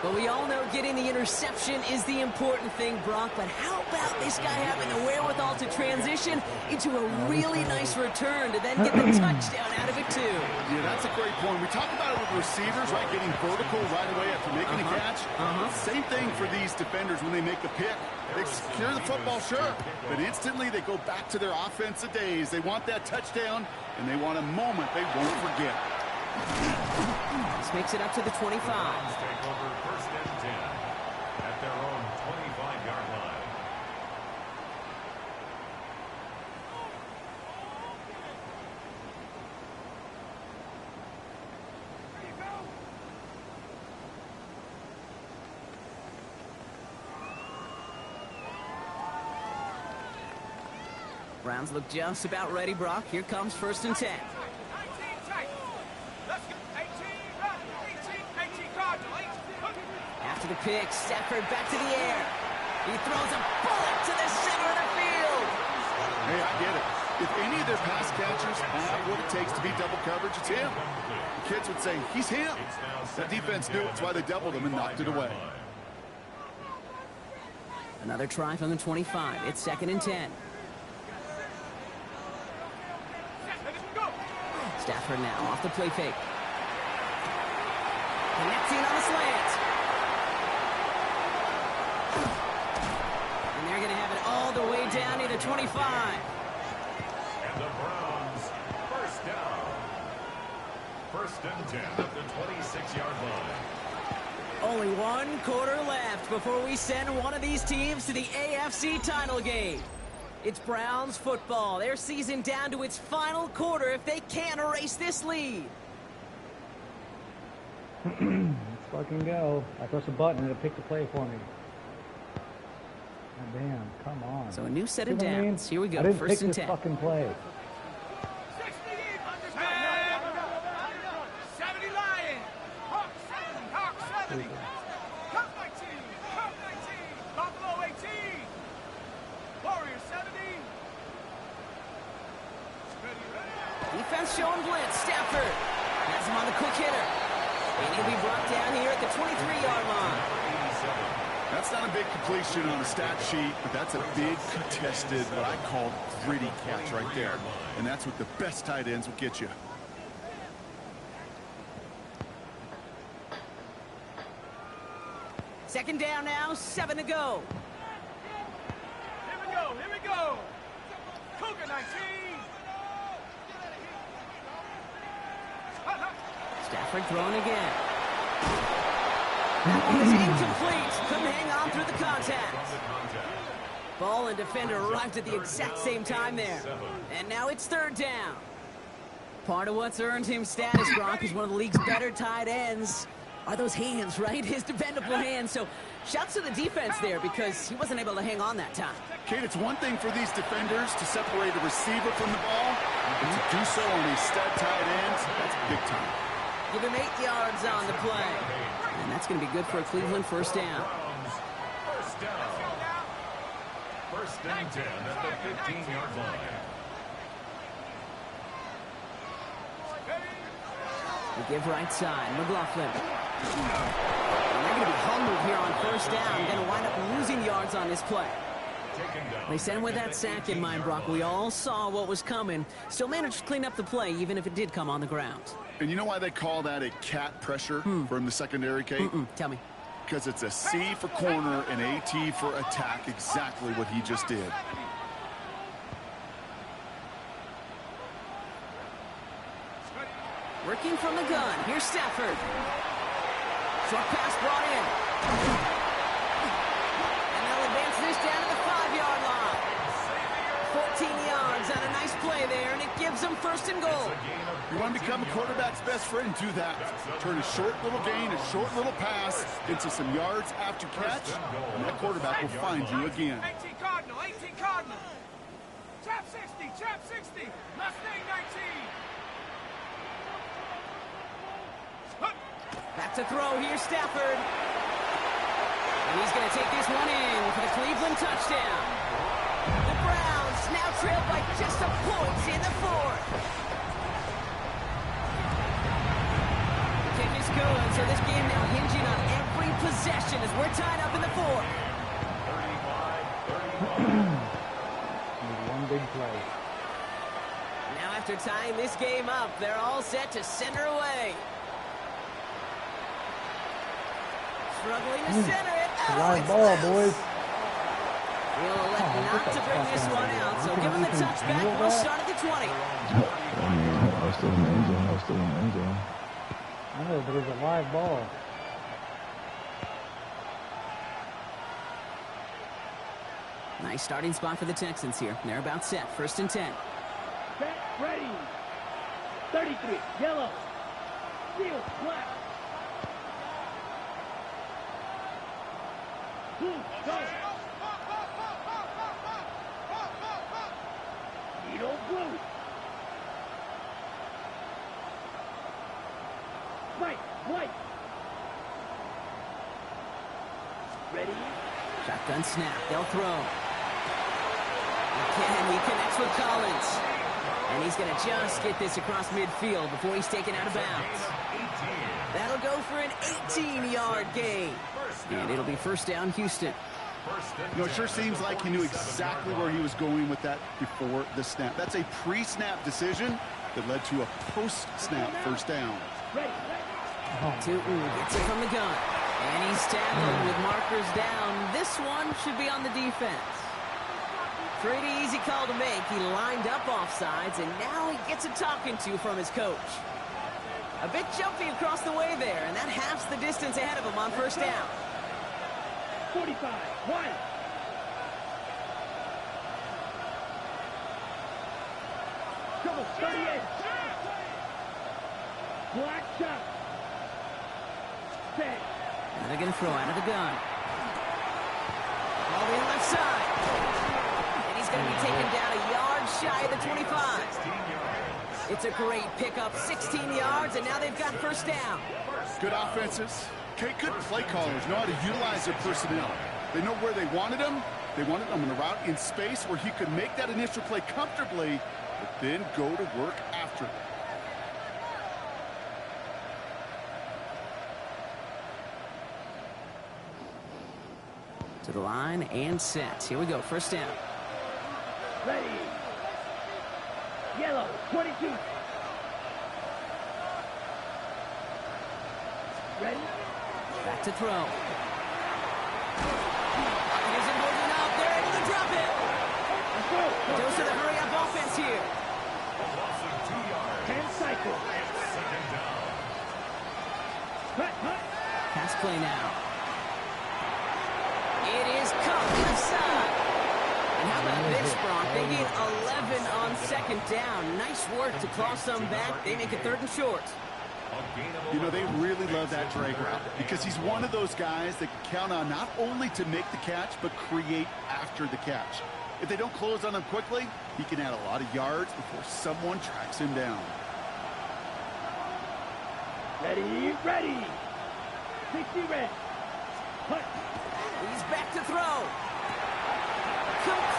But we all know getting the interception is the important thing, Brock. But how about this guy having the wherewithal to transition into a really nice return to then get the touchdown out of it, too? Yeah, that's a great point. We talk about it with receivers, right, getting vertical right away after making a catch. Same thing for these defenders when they make a pick. They secure the football, sure, but instantly they go back to their offensive days. They want that touchdown, and they want a moment they won't forget. This makes it up to the 25. Take over first and 10 at their own 25-yard line. Browns look just about ready, Brock. Here comes first and 10. 19 tight. Let's go. 18 run. 18 Cardinal. After the pick, Stafford back to the air. He throws a bullet to the center of the field. Hey, I get it. If any of their pass catchers have what it takes to beat double coverage, it's him. The kids would say, he's him. That defense knew it. That's why they doubled him and knocked it away. Another try from the 25. It's second and 10. Stafford now off the play fake. Connecting on the slant. And they're going to have it all the way down near the 25. And the Browns, first down. First and 10 at the 26-yard line. Only one quarter left before we send one of these teams to the AFC title game. It's Browns football. Their season down to its final quarter if they can't erase this lead. Let's fucking go. I press a button, it'll pick the play for me. God damn, come on. So a new set of See what I mean? downs. Here we go, I didn't first pick and this 10. fucking play. 70 Lions. Hawk 70. Hawk 70. Hawk 19. Hawk 19. Buffalo 18. Warriors 70. Defense showing blitz. Stafford has him on the quick hitter. And he'll be brought down here at the 23-yard line. That's not a big completion on the stat sheet, but that's a big contested, what I call gritty catch right there. And that's what the best tight ends will get you. Second down now, 7 to go. Here we go. Here we go. Cougar 19. Stafford throwing again. That one is incomplete. Couldn't hang on through the contact. Ball and defender arrived at the exact same time there. And now it's third down. Part of what's earned him status, Gronk, is one of the league's better tight ends. Are those hands, right? His dependable hands. So shouts to the defense there because he wasn't able to hang on that time. Kate, it's one thing for these defenders to separate a receiver from the ball, but to do so on a stud tight end, that's big time. Give him 8 yards on the play. And that's going to be good for a Cleveland first down. First down. First and 10 at the 15-yard line. We give right side, McLaughlin. And they're going to be humbled here on first down. Going to wind up losing yards on this play. They sent with that sack in mind, Brock. We all saw what was coming. Still managed to clean up the play, even if it did come on the ground. And you know why they call that a cat pressure from the secondary, Kate? Tell me. Because it's a C for corner and a T for attack, exactly what he just did. Working from the gun. Here's Stafford. Short pass brought in. And they'll advance this down to the 5-yard line. 14 yards on a nice play there, and it gives them first and goal. You want to become a quarterback's best friend, do that. Turn a short little gain, a short little pass into some yards after catch, and that quarterback will find you again. 18 Cardinal, 18 Cardinal. Trap 60, trap 60. Mustang 19. Back to throw. Here's Stafford. And he's going to take this one in for the Cleveland touchdown. The Browns now trail by just a point in the fourth. Kick is good, so this game now hinging on every possession as we're tied up in the fourth. 35-35. One big play. Now after tying this game up, they're all set to center away. Struggling to center it. Oh, Live ball, boys. We'll elect not to bring this one out, so give him the touchback. We'll start at the 20. I mean, I was still in the end zone. I was still in the end zone. I know, but it's a live ball. Nice starting spot for the Texans here. They're about set. First and 10. Set, ready. 33, yellow. Field, black. Blue, go. Needle, blue. White, white. Ready. Shotgun snap. They'll throw. Again, he connects with Collins. And he's going to just get this across midfield before he's taken out of bounds. That'll go for an 18-yard gain. And it'll be first down, Houston. You know, it sure seems like he knew exactly where he was going with that before the snap. That's a pre-snap decision that led to a post-snap first down. Tootin gets it from the gun. And he's tackled with markers down. This one should be on the defense. Pretty easy call to make. He lined up offsides, and now he gets a talking to from his coach. A bit jumpy across the way there, and that halves the distance ahead of him on first down. 45, white. Double, 38. Black shot. Set. Now they're going to throw out of the gun. All the left side. And he's going to be taken down a yard shy of the 25. It's a great pickup, 16 yards, and now they've got first down. Good offenses. Okay, good play callers know how to utilize their personnel. They know where they wanted him. They wanted him on a route in space where he could make that initial play comfortably, but then go to work after. To the line and set. Here we go, first down. Ready. Yellow, 22. Ready. Back to throw. It isn't holding up. They're able to drop it. Let's go. Goes to the hurry-up offense here. 10 cycle. Cut, cut. Pass play now. It is caught left side. And how about this, Brock? They get 11 on second down. Nice work to claw some back. They make it third and short. You know, they really love that drag route because he's one of those guys that can count on not only to make the catch, but create after the catch. If they don't close on him quickly, he can add a lot of yards before someone tracks him down. Ready, ready. 60 red. Cut. He's back to throw. Complete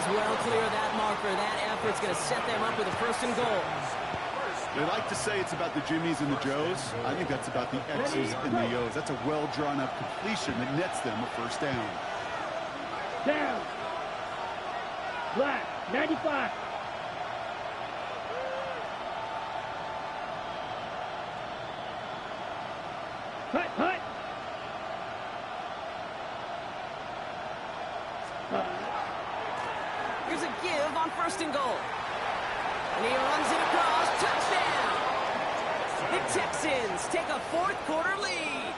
Stays well clear of that marker. That effort's going to set them up with a first and goal. They like to say it's about the Jimmies and the Joes. I think that's about the X's and the O's. That's a well drawn up completion that nets them a first down. Down. Black, 95. Hut, hut. Here's a give on first and goal. And he runs it across. Touchdown! The Texans take a fourth quarter lead.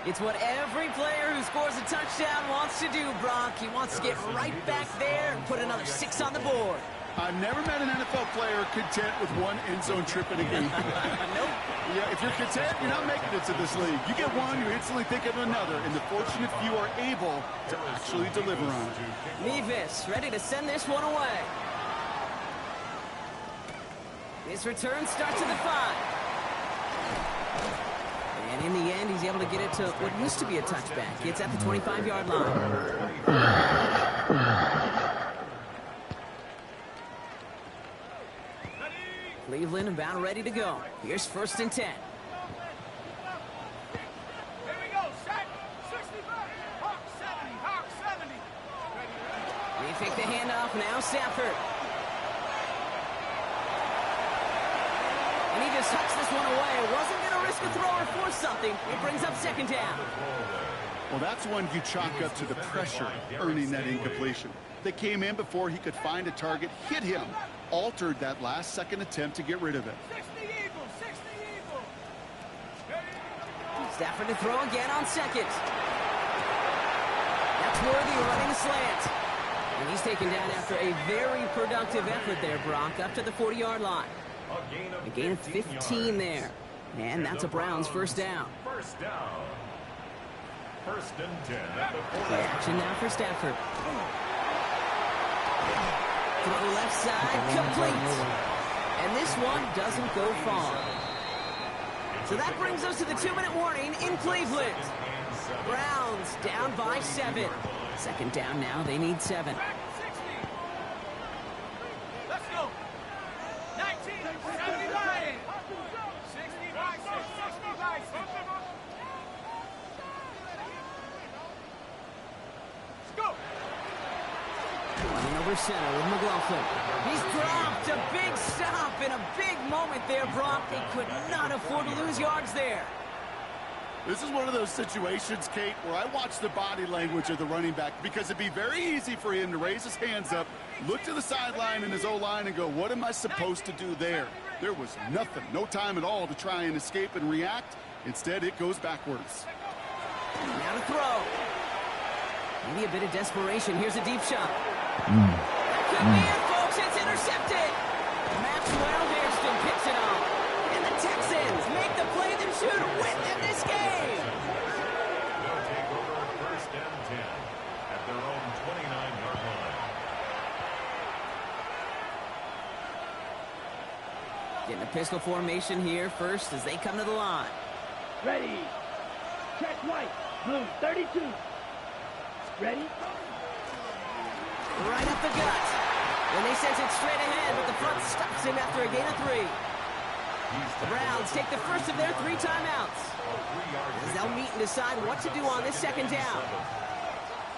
It's what every player who scores a touchdown wants to do, Brock. He wants to get right back there and put another 6 on the board. I've never met an NFL player content with one end zone trip in a game. Nope. Yeah, if you're content, you're not making it to this league. You get one, you instantly think of another, and the fortunate few are able to actually deliver on it. Nevis ready to send this one away. His return starts at the 5. And in the end, he's able to get it to what used to be a touchback. It's at the 25-yard line. Cleveland about ready to go. Here's first and 10. Here we go, set. 65. Hawk 70. Hawk 70. They take the handoff now. Stafford. And he just hucks this one away. Wasn't going to risk a throw or force something. It brings up second down. Well, that's one you chalk up to the pressure earning that incompletion. They came in before he could find a target, hit him, altered that last second attempt to get rid of it. 60 Eagles. 60 Eagles. Stafford to throw again on second. That's worthy running the slant. And he's taken down after a very productive effort there, Brock, up to the 40-yard line. A gain of 15 there. And that's a Browns first down. First down. First and 10 at the 40. Play action now for Stafford. Throw left side, complete. And this one doesn't go far. So that brings us to the 2-minute warning in Cleveland. Browns down by 7. Second down now, they need 7. 60. Let's go. 19. 70 by 60 by 6. 60 by 6. Let's go. Running over center with McLaughlin. He's dropped a big stop and a big moment there, Brock. They could not afford to lose yards there. This is one of those situations, Kate, where I watch the body language of the running back because it'd be very easy for him to raise his hands up, look to the sideline in his O-line and go, what am I supposed to do there? There was nothing, no time at all to try and escape and react. Instead, it goes backwards. Now to throw. Maybe a bit of desperation. Here's a deep shot. That could be it, folks. It's intercepted. Maxwell Hairston picks it up. And the Texans make the play that should win them this game. They'll take over first and 10 at their own 29-yard line. Getting a pistol formation here first as they come to the line. Ready. Check white. Blue, 32. Ready? Right up the gut. And they sense it straight ahead, but the front stops him after a gain of 3. The Browns take the first of their 3 timeouts. As they'll meet and decide what to do on this second down.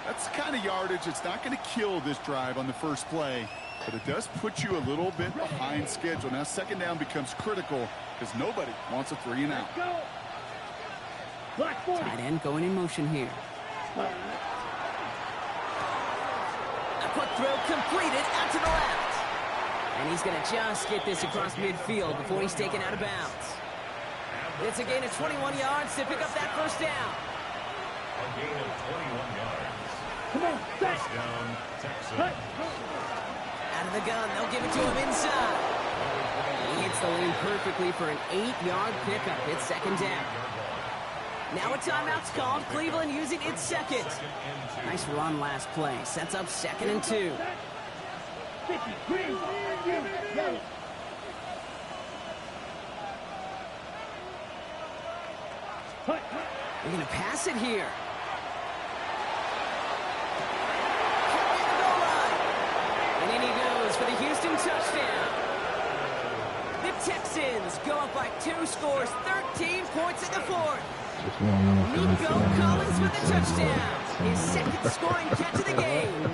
That's the kind of yardage that's not going to kill this drive on the first play, but it does put you a little bit behind schedule. Now second down becomes critical because nobody wants a 3 and out. Let's go. Black 40. Tight end going in motion here. A quick throw completed out to the left. And he's going to just get this across midfield before he's taken out of bounds. It's a gain of 21 yards to pick up that first down. A gain of 21 yards. Come on, set. First down, Texans. Hut. Out of the gun, they'll give it to him inside. He hits the lane perfectly for an 8-yard pickup. It's second down. Now a timeout's called. Cleveland using its second. Nice run last play. Sets up second and 2. 50. Green. Yellow. Hut. They're going to pass it here. for the Houston touchdown. The Texans go up by 2 scores, 13 points in the fourth. Nico Collins with the touchdown. His second scoring catch of the game.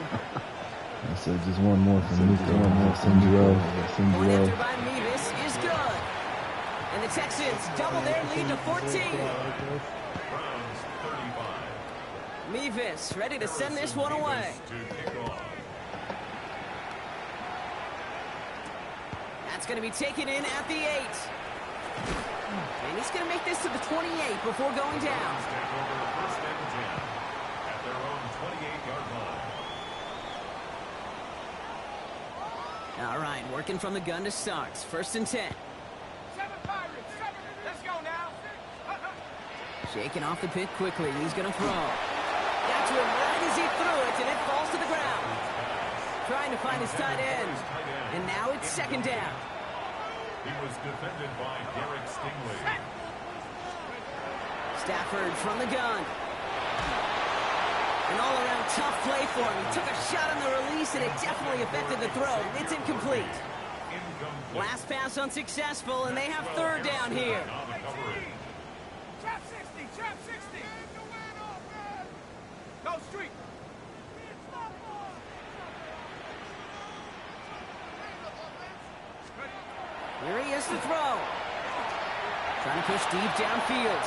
I said just one more from Nico. One more. Send you out. Point after by Mevis is good. And the Texans double their lead to 14. Browns 35. Mevis ready to send this one away. That's going to be taken in at the 8. And he's going to make this to the 28 before going down. Take over first and 10 at their own 28-yard line. All right, working from the gun to start. First and 10. 7 Pirates, 7. Let's go now. Shaking off the pick quickly. He's going to throw. Got to him right as he threw it, and it falls to the ground. Trying to find his tight end. And now it's second down. He was defended by Derek Stingley. Stafford from the gun. An all-around tough play for him. He took a shot on the release, and it definitely affected the throw. It's incomplete. Last pass unsuccessful, and they have third down here. Trap 60, trap 60. Go street. Here he is to throw. Trying to push deep downfield.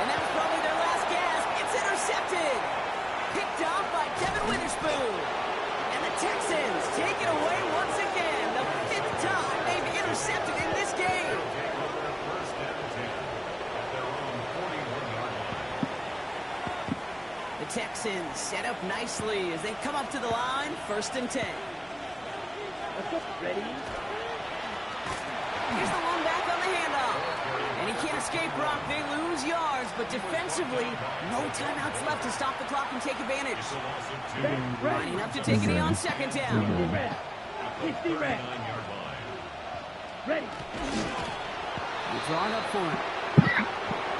And that was probably their last gasp. It's intercepted. Picked off by Kevin Witherspoon. And the Texans take it away once again. The 5th time they've intercepted in this game. First and 10 at their own 41-yard line. The Texans set up nicely as they come up to the line. First and 10. Ready? Here's the one back on the handoff. And he can't escape Brock. They lose yards, but defensively, no timeouts left to stop the clock and take advantage. Lining up to take it on second down. 60 red. 60 red. 9-yard line. Ready. He's drawn up for him.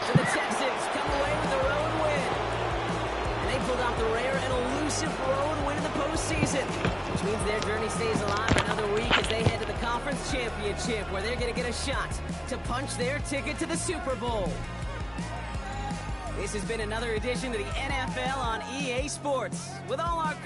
So the Texans come away with a road win. And they pulled off the rare and elusive road win in the postseason, which means their journey stays alive another week as they head to the conference championship, where they're going to get a shot to punch their ticket to the Super Bowl. This has been another edition of the NFL on EA Sports with all our crew.